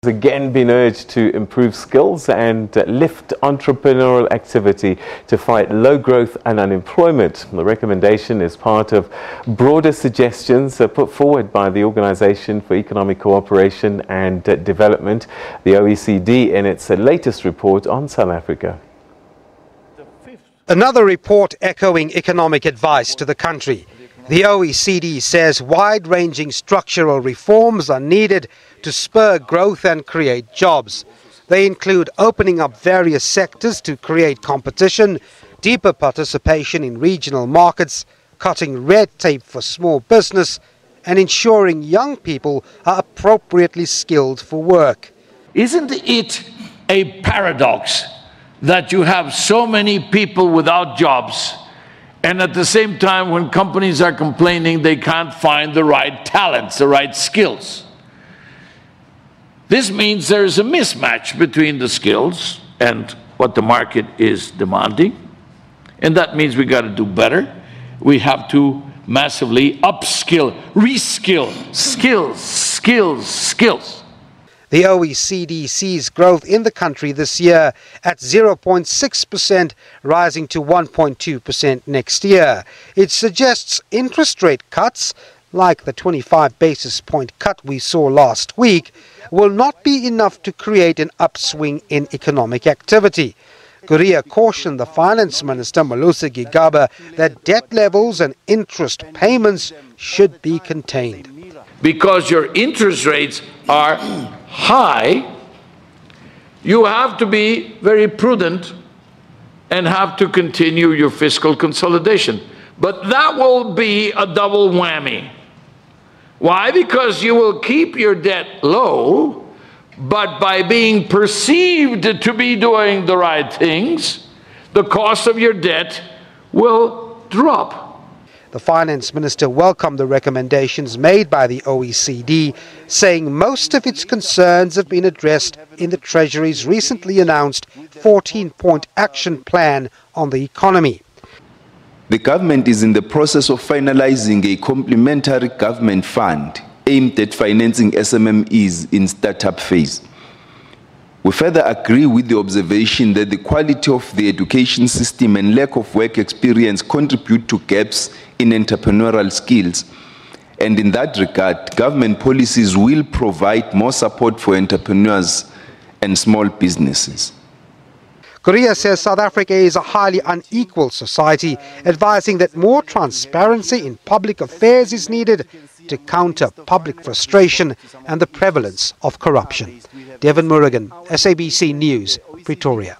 Again been urged to improve skills and lift entrepreneurial activity to fight low growth and unemployment. The recommendation is part of broader suggestions put forward by the Organization for Economic Cooperation and Development, the OECD, in its latest report on South Africa. Another report echoing economic advice to the country. The OECD says wide-ranging structural reforms are needed to spur growth and create jobs. They include opening up various sectors to create competition, deeper participation in regional markets, cutting red tape for small business, and ensuring young people are appropriately skilled for work. Isn't it a paradox that you have so many people without jobs, and at the same time, when companies are complaining they can't find the right talents, the right skills? This means there is a mismatch between the skills and what the market is demanding. And that means we got to do better. We have to massively upskill, reskill, skills. The OECD sees growth in the country this year at 0.6%, rising to 1.2% next year. It suggests interest rate cuts, like the 25 basis point cut we saw last week, will not be enough to create an upswing in economic activity. Korea cautioned the Finance Minister, Malusi Gigaba, that debt levels and interest payments should be contained. Because your interest rates are high, you have to be very prudent and have to continue your fiscal consolidation. But that will be a double whammy. Why? Because you will keep your debt low, but by being perceived to be doing the right things, the cost of your debt will drop. The Finance Minister welcomed the recommendations made by the OECD, saying most of its concerns have been addressed in the Treasury's recently announced 14-point action plan on the economy. The government is in the process of finalizing a complementary government fund aimed at financing SMMEs in startup phase. We further agree with the observation that the quality of the education system and lack of work experience contribute to gaps in entrepreneurial skills. And in that regard, government policies will provide more support for entrepreneurs and small businesses. Korea says South Africa is a highly unequal society, advising that more transparency in public affairs is needed to counter public frustration and the prevalence of corruption. Devin Murugan, SABC News, Pretoria.